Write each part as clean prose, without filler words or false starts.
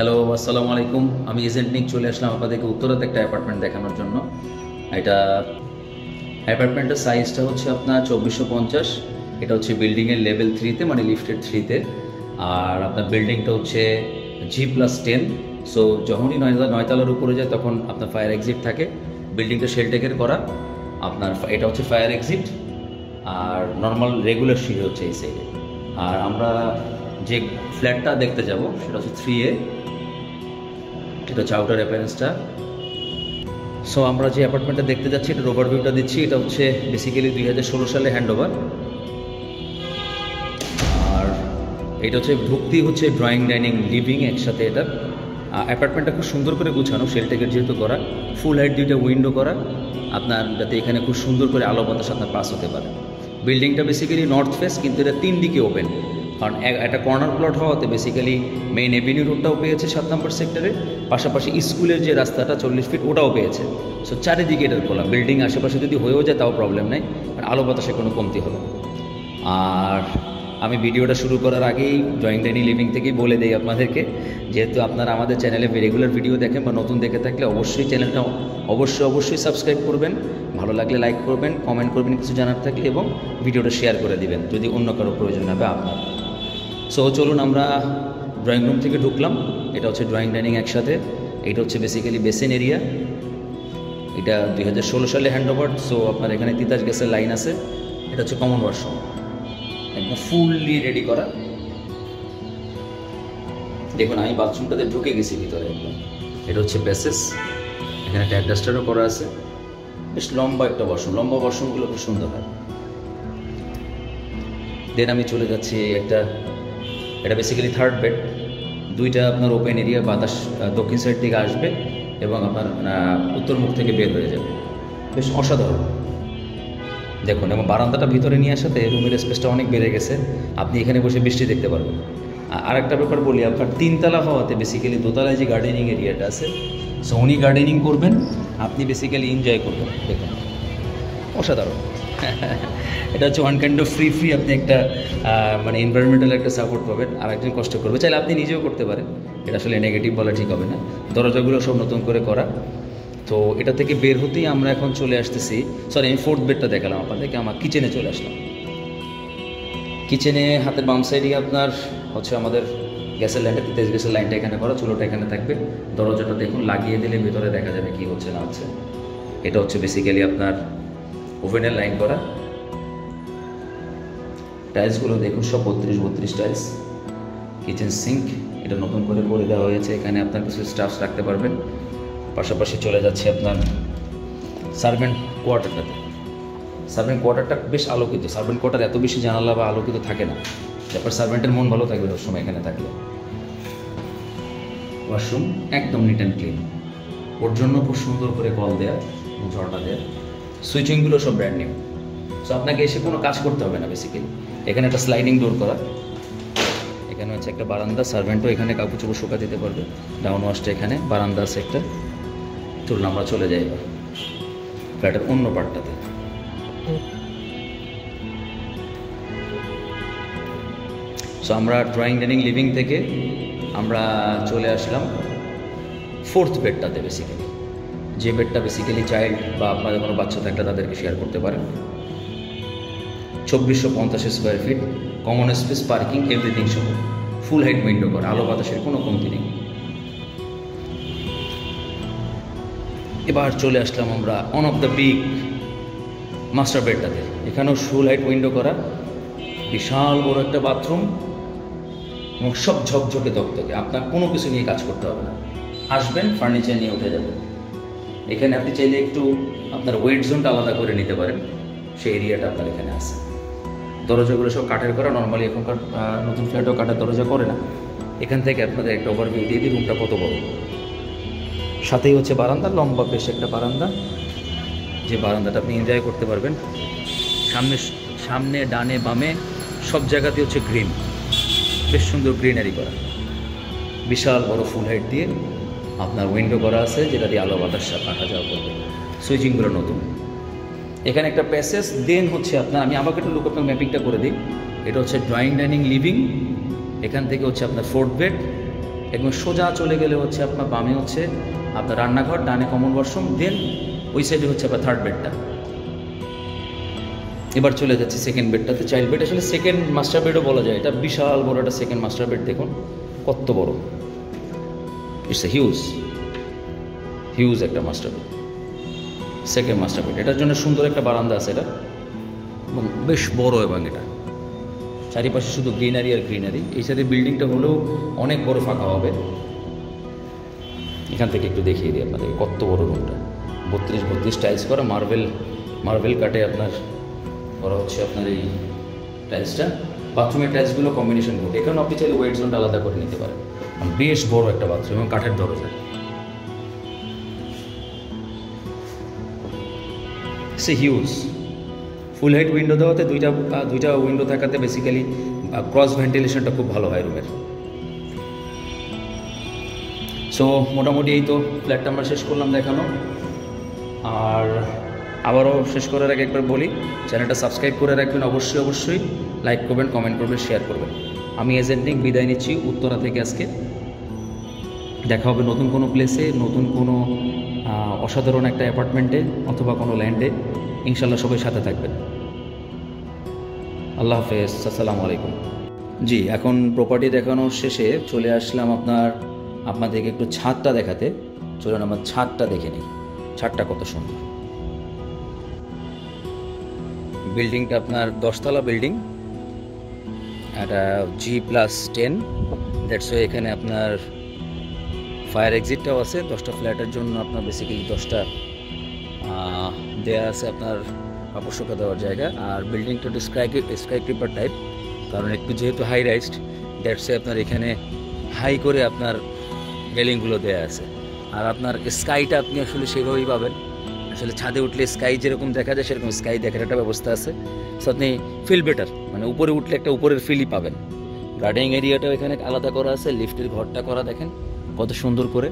Hello, আসসালামু আলাইকুম। আমি এজেন্ট নিক চলে আসলাম আপনাদেরকে উত্তরাতে একটা অ্যাপার্টমেন্ট দেখানোর জন্য। এটা অ্যাপার্টমেন্টের সাইজটা হচ্ছে আপনার 2450। এটা হচ্ছে বিল্ডিংয়ের লেভেল 3-তে, মানে লিফটের 3-তে। আর আপনার বিল্ডিংটা হচ্ছে G+10। সো যখনই 9 তলার উপরে যায় তখন আপনার ফায়ার এক্সিট থাকে। বিল্ডিংটা শেলটেকের করা। আপনার এটা হচ্ছে ফায়ার এক্সিট, আর নর্মাল রেগুলার সিঁড়ি হচ্ছে এই সাইডে। আর আমরা যে ফ্ল্যাটটা দেখতে যাব সেটা হচ্ছে 3A। এটা হচ্ছে আউটার অ্যাপিয়ারেন্সটা। সো আমরা যে অ্যাপার্টমেন্টটা দেখতে যাচ্ছি এটার ওভারভিউটা দিচ্ছি। এটা হচ্ছে বেসিক্যালি 2016 সালে হ্যান্ডওভার। আর এটা হচ্ছে ঢুকতেই হচ্ছে ড্রয়িং, ডাইনিং, লিভিং একসাথে। এটা অ্যাপার্টমেন্টটা খুব সুন্দর করে গুছানো, শেলটেকের যেহেতু করা, ফুল হাইট 2টা উইন্ডো করা, আপনার যাতে এখানে খুব সুন্দর করে আলো বাতাস আপনার পাস হতে পারে। বিল্ডিংটা বেসিক্যালি নর্থ ফেস, কিন্তু এটা 3 দিকে ওপেন। কারণ একটা কর্নার প্লট হওয়াতে বেসিক্যালি মেইন এভিনিউ রোডটাও পেয়েছে 7 নম্বর সেক্টরে, পাশাপাশি স্কুলের যে রাস্তাটা 40 ফিট ওটাও পেয়েছে। সো চারিদিকে এটার খোলা। বিল্ডিং আশেপাশে যদি হয়েও যায় তাও প্রবলেম নেই, কারণ আলো বাতাসে কোনো কমতি হবে না। আর আমি ভিডিওটা শুরু করার আগেই ড্রয়িং, ডাইনিং, লিভিং থেকেই বলে দেই আপনাদেরকে, যেহেতু আপনারা আমাদের চ্যানেলে রেগুলার ভিডিও দেখেন বা নতুন দেখে থাকলে অবশ্যই চ্যানেলটা অবশ্যই সাবস্ক্রাইব করবেন। ভালো লাগলে লাইক করবেন, কমেন্ট করবেন কিছু জানার থাকলে, এবং ভিডিওটা শেয়ার করে দিবেন যদি অন্য কারো প্রয়োজন হবে আপনার। সো চলুন, আমরা ড্রয়িং রুম থেকে ঢুকলাম। এটা হচ্ছে ড্রয়িং, ডাইনিং একসাথে। এটা হচ্ছে বেসিক্যালি বেসিন এরিয়া। এটা 2016 সালে হ্যান্ডওভার। সো আপনার এখানে তিতাস গ্যাসের লাইন আছে। এটা হচ্ছে কমন ওয়াশরুম, একদম ফুললি রেডি করা। দেখুন, আমি বাথরুমটাতে ঢুকে গেছি ভিতরে একদম। এটা হচ্ছে প্যাসেজ। এখানে একটা অ্যাডজাস্টারও করা আছে। বেশ লম্বা একটা ওয়াশরুম। লম্বা ওয়াশরুমগুলো খুব সুন্দর হয়। দেন আমি চলে যাচ্ছি এটা বেসিক্যালি 3rd বেড। 2টা আপনার ওপেন এরিয়া, বাতাস দক্ষিণ সাইড থেকে আসবে এবং আপনার উত্তর মুখ থেকে বের হয়ে যাবে। বেশ অসাধারণ দেখুন। এবং বারান্দাটা ভিতরে নিয়ে আসাতে রুমের স্পেসটা অনেক বেড়ে গেছে। আপনি এখানে বসে বৃষ্টি দেখতে পারবেন। আর একটা ব্যাপার বলি, আপনার 3 তলা হওয়াতে বেসিক্যালি দোতলায় যে গার্ডেনিং এরিয়াটা আছে, সো উনি গার্ডেনিং করবেন, আপনি বেসিক্যালি এনজয় করবেন। দেখুন, অসাধারণ। এটা হচ্ছে ওয়ান কাইন্ড অফ ফ্রি আপনি একটা মানে এনভায়রনমেন্টাল একটা সাপোর্ট পাবেন। আর একজন কষ্ট করবে, চাইলে আপনি নিজেও করতে পারেন। এটা আসলে নেগেটিভ বলা ঠিক হবে না। দরজাগুলো সব নতুন করে করা। তো এটা থেকে বের হতেই আমরা এখন চলে আসতেছি, সরি আমি 4th বেডটা দেখালাম আপনাদেরকে। আমার কিচেনে চলে আসলাম। কিচেনে হাতের বাম সাইডে আপনার হচ্ছে আমাদের গ্যাসের লাইনটা, তিতাস গ্যাসের লাইনটা এখানে করা, চুলোটা এখানে থাকবে। দরজাটা দেখুন, লাগিয়ে দিলে ভেতরে দেখা যাবে কি হচ্ছে না হচ্ছে। এটা হচ্ছে বেসিক্যালি আপনার ওভেনের লাইন করা। টাইলসগুলো দেখুন, সব 32 টাইলস। কিচেন সিঙ্ক এটা নতুন করে দেওয়া হয়েছে। এখানে আপনার কিছু স্টাফস রাখতে পারবেন। পাশাপাশি চলে যাচ্ছে আপনার সার্ভেন্ট কোয়ার্টারটাতে। সার্ভেন্ট কোয়ার্টারটা বেশ আলোকিত। সার্ভেন্ট কোয়ার্টার এত বেশি জানালা বা আলোকিত থাকে না, তারপর সার্ভেন্টের মন ভালো থাকবে সবসময় এখানে থাকলে। ওয়াশরুম একদম নিট অ্যান্ড ক্লিন। ওর জন্য খুব সুন্দর করে কল দেওয়া, ঝর্ণা দেওয়া। সুইচিংগুলো সব ব্র্যান্ড নিউ। সো আপনাকে এসে কোনো কাজ করতে হবে না বেসিক্যালি। এখানে একটা স্লাইডিং ডোর করা। এখানে হচ্ছে একটা বারান্দা। সার্ভেন্টও এখানে কাপড় চোপড় শুকা দিতে পারবে। ডাউন ওয়াশটা এখানে, বারান্দা আছে একটা। চলুন আমরা চলে যাই এবার ফ্ল্যাটের অন্য পার্টটাতে। সো আমরা ড্রয়িং, ডাইনিং, লিভিং থেকে আমরা চলে আসলাম 4th বেডটাতে। বেসিক্যালি যে বেডটা বেসিক্যালি চাইল্ড বা আপনাদের কোনো বাচ্চা থাকলে তাদেরকে শেয়ার করতে পারেন। 2450 square feet, common space, parking, everything সহ, ফুল হাইট উইন্ডো করা, আলো বাতাসের কোনো কমতি নেই। এবার চলে আসলাম আমরা one of the big master বেডটাতে। এখানেও ফুল হাইট উইন্ডো করা, বিশাল বড় একটা বাথরুম এবং সব ঝকঝকে দকদকে। আপনার কোনো কিছু নিয়ে কাজ করতে হবে না। আসবেন, ফার্নিচার নিয়ে উঠে যাবেন। এখানে আপনি চাইলে একটু আপনার ওয়েট জোনটা আলাদা করে নিতে পারেন, সেই এরিয়াটা আপনার এখানে আছে। দরজাগুলো সব কাঠের করা। নর্মালি এখনকার নতুন ফ্ল্যাটেও কাঠের দরজা করে না। এখান থেকে আপনাদের একটা ওভারভিউ দিয়ে দিই রুমটা কত বড়। সাথেই হচ্ছে বারান্দা, লম্বা বেশ একটা বারান্দা, যে বারান্দাটা আপনি এনজয় করতে পারবেন। সামনে ডানে বামে সব জায়গাতে হচ্ছে গ্রিন, বেশ সুন্দর গ্রিনারি করা। বিশাল বড় ফুল হাইট দিয়ে আপনার উইন্ডো করা আছে, যেটা দিয়ে আলো বাতাস আসা যাওয়া করবে। সুইচিংগুলো নতুন। এখানে একটা প্যাসেজ। দেন হচ্ছে আপনার, আমি আমাকে একটু লুক আপনার ম্যাপিংটা করে দিই। এটা হচ্ছে ড্রয়িং, ডাইনিং, লিভিং। এখান থেকে হচ্ছে আপনার 4th বেড। একদম সোজা চলে গেলে হচ্ছে আপনার বামে হচ্ছে আপনার রান্নাঘর, ডানে কমন ওয়াশরুম, দেন ওই সাইডে হচ্ছে আপনার থার্ড বেডটা। এবার চলে যাচ্ছে সেকেন্ড বেডটাতে, চাইল্ড বেড, আসলে সেকেন্ড মাস্টার বেডও বলা যায়। এটা বিশাল বড় একটা সেকেন্ড মাস্টার বেড, দেখুন কত বড়, ইটস এ হিউজ একটা master bed, second master bed. এটার জন্য সুন্দর একটা বারান্দা আছে এটা, এবং বেশ বড়, এবং এটা চারিপাশে শুধু গ্রিনারি আর গ্রিনারি। এই সাথে বিল্ডিংটা হলেও অনেক বড় ফাঁকা হবে। এখান থেকে একটু দেখিয়ে দিই আপনাদের কত বড় রুমটা, 32 টাইলস করা, মার্বেল কাটে আপনার করা হচ্ছে আপনার এই টাইলসটা। বাথরুমের টাইলসগুলো কম্বিনেশন করবে। এখানে আপনি চাইলে ওয়েট জোনটা আলাদা করে নিতে পারেন। বেশ বড় একটা বাথরুম এবং কাঠের দরজা। সে হিউজ, ফুল হাইট উইন্ডো দেওয়াতে দুইটা উইন্ডো থাকাতে বেসিক্যালি ক্রস ভেন্টিলেশনটা খুব ভালো হয় রুমের। সো মোটামুটি এই তো ফ্ল্যাটটা আমরা শেষ করলাম দেখানো। আর আবারও শেষ করার আগে একবার বলি, চ্যানেলটা সাবস্ক্রাইব করে রাখবেন, অবশ্যই লাইক করবেন, কমেন্ট করবেন, শেয়ার করবেন। আমি এজেন্ট নিক বিদায় নিচ্ছি উত্তরা থেকে আজকে। দেখা হবে নতুন কোনো প্লেসে, নতুন কোনো অসাধারণ একটা অ্যাপার্টমেন্টে অথবা কোনো ল্যান্ডে। ইনশাল্লাহ সবাই সাথে থাকবেন। আল্লাহ হাফেজ, আসসালামু আলাইকুম। জি, এখন প্রপার্টি দেখানোর শেষে চলে আসলাম আপনাদেরকে একটু ছাদটা দেখাতে। চলুন আমার ছাদটা দেখে নিই, ছাদটা কত সুন্দর। বিল্ডিংটা আপনার 10 তলা বিল্ডিং, একটা G+10, দ্যাটস ওয়ে এখানে আপনার ফায়ার এক্সিটটাও আছে। 10টা ফ্ল্যাটের জন্য আপনার বেসিক্যালি 10টা দেওয়া আছে আপনার কাপড় শুকা দেওয়ার জায়গা। আর বিল্ডিংটা একটু স্কাই ক্রিপার টাইপ, কারণ একটু যেহেতু হাই রাইজড, দ্যাটস ওয়ে আপনার এখানে হাই করে আপনার রেলিংগুলো দেওয়া আছে। আর আপনার স্কাইটা আপনি আসলে সেভাবেই পাবেন। আসলে ছাদে উঠলে স্কাই যেরকম দেখা যায় সেরকম স্কাই দেখার একটা ব্যবস্থা আছে। সো আপনি ফিল বেটার, মানে উপরে উঠলে একটা উপরের ফিলই পাবেন। গার্ডেনিং এরিয়াটাও এখানে আলাদা করা আছে, লিফটের ঘরটা করা দেখেন কত সুন্দর করে,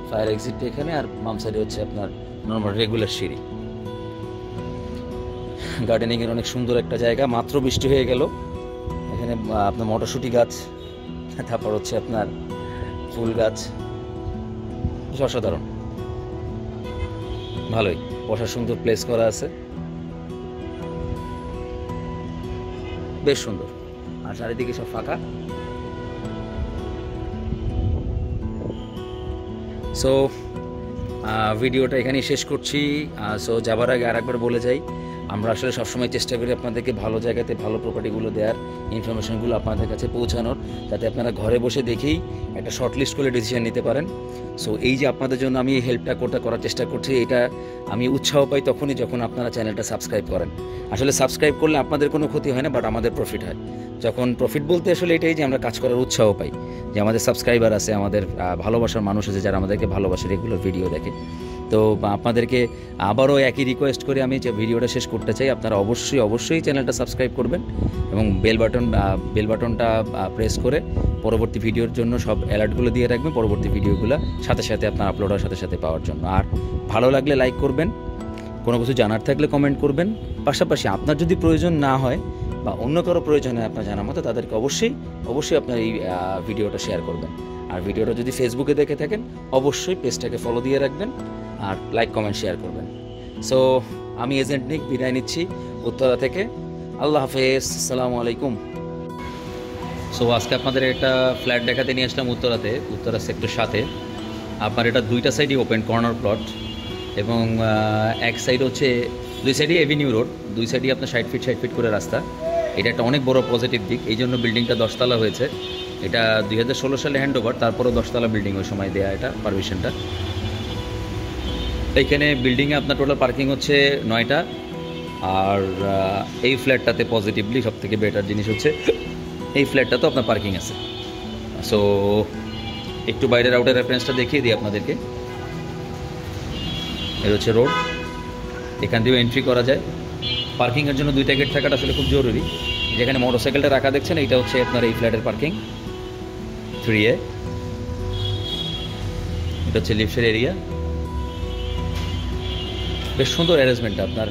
ফায়ার এক্সিটটা এখানে, আর বাম সাইডে হচ্ছে আপনার নর্মাল রেগুলার সিঁড়ি। গার্ডেনিংয়ের অনেক সুন্দর একটা জায়গা। মাত্র বৃষ্টি হয়ে গেল, এখানে আপনার মটরশুঁটি গাছ, তারপর হচ্ছে আপনার ফুল গাছ, অসাধারণ, ভালোই বসার সুন্দর প্লেস করা আছে, বেশ সুন্দর। আর চারিদিকে সব ফাঁকা। সো ভিডিওটা এখানেই শেষ করছি। সো যাবার আগে আর একবার বলে যাই, আমরা আসলে সবসময় চেষ্টা করি আপনাদেরকে ভালো জায়গাতে ভালো প্রপার্টিগুলো দেওয়ার, ইনফরমেশনগুলো আপনাদের কাছে পৌঁছানোর, যাতে আপনারা ঘরে বসে দেখেই একটা শর্ট লিস্ট করে ডিসিশন নিতে পারেন। সো এই যে আপনাদের জন্য আমি এই হেল্পটা করার চেষ্টা করছি, এটা আমি উৎসাহ পাই তখনই যখন আপনারা চ্যানেলটা সাবস্ক্রাইব করেন। আসলে সাবস্ক্রাইব করলে আপনাদের কোনো ক্ষতি হয় না, বাট আমাদের প্রফিট হয়। যখন প্রফিট বলতে আসলে এটাই যে আমরা কাজ করার উৎসাহ পাই, যে আমাদের সাবস্ক্রাইবার আছে, আমাদের ভালোবাসার মানুষ আছে যারা আমাদেরকে ভালোবাসে, রেগুলার ভিডিও দেখে। তো আপনাদেরকে আবারও একই রিকোয়েস্ট করে আমি যে ভিডিওটা শেষ করতে চাই, আপনারা অবশ্যই চ্যানেলটা সাবস্ক্রাইব করবেন এবং বেল বাটনটা প্রেস করে পরবর্তী ভিডিওর জন্য সব অ্যালার্টগুলো দিয়ে রাখবেন, পরবর্তী ভিডিওগুলো সাথে আপনার আপলোড হওয়ার সাথে পাওয়ার জন্য। আর ভালো লাগলে লাইক করবেন, কোনো কিছু জানার থাকলে কমেন্ট করবেন। পাশাপাশি আপনার যদি প্রয়োজন না হয় বা অন্য কারো প্রয়োজন হয় আপনার জানার মতো, তাদেরকে অবশ্যই আপনার এই ভিডিওটা শেয়ার করবেন। আর ভিডিওটা যদি ফেসবুকে দেখে থাকেন, অবশ্যই পেজটাকে ফলো দিয়ে রাখবেন আর লাইক কমেন্ট শেয়ার করবেন। সো আমি এজেন্ট নিক বিদায় নিচ্ছি উত্তরা থেকে। আল্লাহ হাফেজ, আসসালামু আলাইকুম। সো আজকে আপনাদের একটা ফ্ল্যাট দেখাতে নিয়ে আসলাম উত্তরা সেক্টর 7-এ। আপনার এটা দুইটা সাইডই ওপেন কর্নার প্লট, এবং এক সাইড হচ্ছে, দুই সাইডই এভিনিউ রোড, দুই সাইডই আপনার 60 ফিট করে রাস্তা। এটা একটা অনেক বড় পজিটিভ দিক, এই জন্য বিল্ডিংটা 10 তলা হয়েছে। এটা 2016 সালে হ্যান্ড ওভার, তারপরেও 10 তলা বিল্ডিং ওই সময় দেয়া এটা পারমিশনটা। এইখানে বিল্ডিংয়ে আপনার টোটাল পার্কিং হচ্ছে 9টা। আর এই ফ্ল্যাটটাতে পজিটিভলি সবথেকে বেটার জিনিস হচ্ছে এই ফ্ল্যাটটাতেও আপনার পার্কিং আছে। সো একটু বাইরের আউটের রেফারেন্সটা দেখিয়ে দিই আপনাদেরকে। এর হচ্ছে রোড, এখান দিয়েও এন্ট্রি করা যায়। পার্কিংয়ের জন্য 2টা গেট থাকাটা আসলে খুব জরুরি। যেখানে মোটরসাইকেলটা রাখা দেখছেন, এইটা হচ্ছে আপনার এই ফ্ল্যাটের পার্কিং 3A। এটা হচ্ছে লিফটের এরিয়া। বেশ সুন্দর অ্যারেঞ্জমেন্টটা, আপনার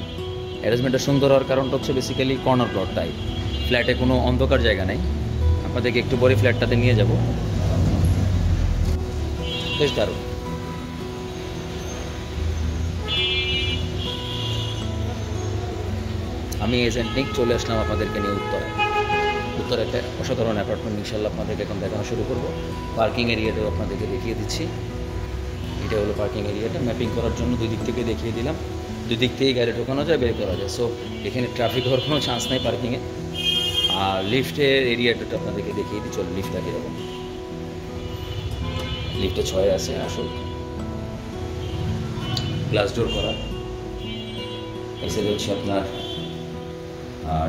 অ্যারেঞ্জমেন্টটা সুন্দর হওয়ার কারণটা হচ্ছে বেসিক্যালি কর্নার প্লট, তাই ফ্ল্যাটে কোনো অন্ধকার জায়গা নেই। আপনাদেরকে একটু পরে ফ্ল্যাটটাতে নিয়ে যাব। বেশ দারুণ। আমি এজেন্ট নিক চলে আসলাম আপনাদেরকে নিয়ে উত্তরায়। উত্তরে একটা অসাধারণ অ্যাপার্টমেন্ট ইনশাল্লাহ আপনাদেরকে এখন দেখানো শুরু করবো। পার্কিং এরিয়াটাও আপনাদেরকে দেখিয়ে দিচ্ছি। এটা হলো পার্কিং এরিয়াটা, ম্যাপিং করার জন্য দুই দিক থেকে দেখিয়ে দিলাম। দুই দিক থেকেই গাড়ি ঢোকানো যায়, বের করা যায়। সো এখানে ট্রাফিক হওয়ার কোনো চান্স নেই পার্কিংয়ে। আর লিফটের এরিয়াটা আপনাদেরকে দেখিয়ে দিই। চলো লিফটটা কীরকম। লিফটে 6 আছে আসল, গ্লাস ডোর করা। এসে হচ্ছে আপনার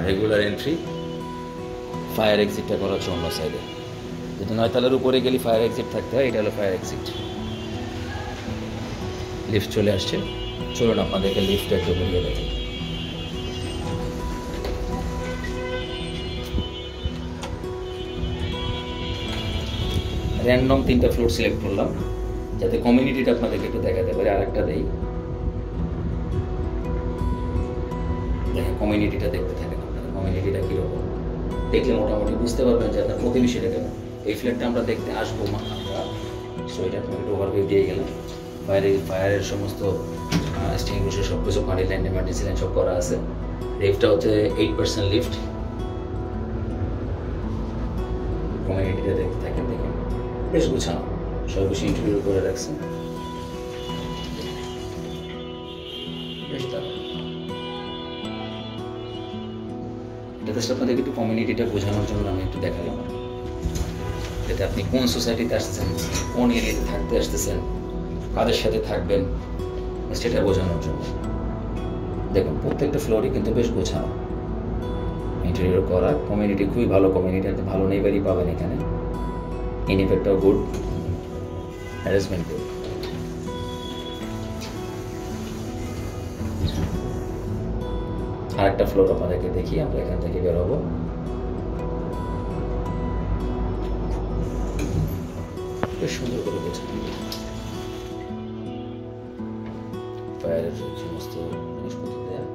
রেগুলার এন্ট্রি, ফায়ার এক্সিটটা করা হচ্ছে অন্য সাইডে। যদি 9 তলার উপরে গেলে ফায়ার এক্সিট থাকতে হয়, এটা হলো ফায়ার এক্সিট। লিফট চলে আসছে, চলুন আপনাদেরকে লিফটটা একটু ঘুরিয়ে দেখি। র্যান্ডম 3টা ফ্লোর সিলেক্ট করলাম যাতে কমিউনিটিটা আপনাদেরকে একটু দেখাতে পারে। আরেকটা দেই, দেখেন কমিউনিটিটা দেখতে থাকেন আপনারা। কমিউনিটিটা কীরকম দেখলে মোটামুটি বুঝতে পারবেন যে আপনার প্রতিবেশীটা কেমন। এই ফ্ল্যাটটা আমরা দেখতে আসবো আমরা, সো এটা আপনাকে একটু ওভারভিউ দিয়ে গেলাম। ফায়ারের সমস্ত এক্সটিংগুইশার সব কিছু, পানি লাইন, এমার্জেন্সি লাইন সব করা আছে। লিফটটা হচ্ছে 8% লিফট। কমিউনিটিটা দেখতে থাকেন, দেখেন বেশ গুছানো, সব কিছু ইন্টারভিউ করে রাখছে। বেশ দারুণ। এটা জাস্ট আপনাদেরকে একটু কমিউনিটিটা বোঝানোর জন্য আমি একটু দেখালাম, যাতে আপনি কোন সোসাইটিতে আসতেছেন, কোন এরিয়াতে থাকতে আসতেছেন, কাদের সাথে থাকবেন, সেটা বোঝানোর জন্য। দেখুন প্রত্যেকটা ফ্লোরই কিন্তু বেশ গোছানো, ইন্টেরিয়র করা। কমিউনিটি খুবই ভালো কমিউনিটি, ভালো নেইবারই পাবেন এখানে। ইনইফেক্টটাও গুড, হ্যারাসমেন্ট গুড। আরেকটা ফ্লোর আপনাদেরকে দেখি, আমরা এখান থেকে বের হবো। বেশ সুন্দর করে গোছানো, ফায়ারের সমস্ত জিনিসপত্র দেওয়া,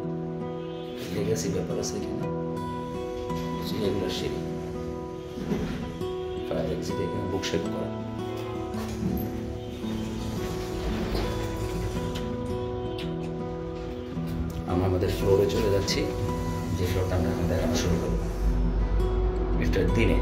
লেগেসি ব্যাপার আছে এখানে। রেগুলার সিঁড়ি, ফায়ার এক্সিট, এখানে বুক শেপ করা। আমরা আমাদের ফ্লোরে চলে যাচ্ছি, যে ফ্লোরটা আমরা এখন দেখানো শুরু করব। লিফটের দিনে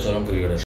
চরম ভিডিওটা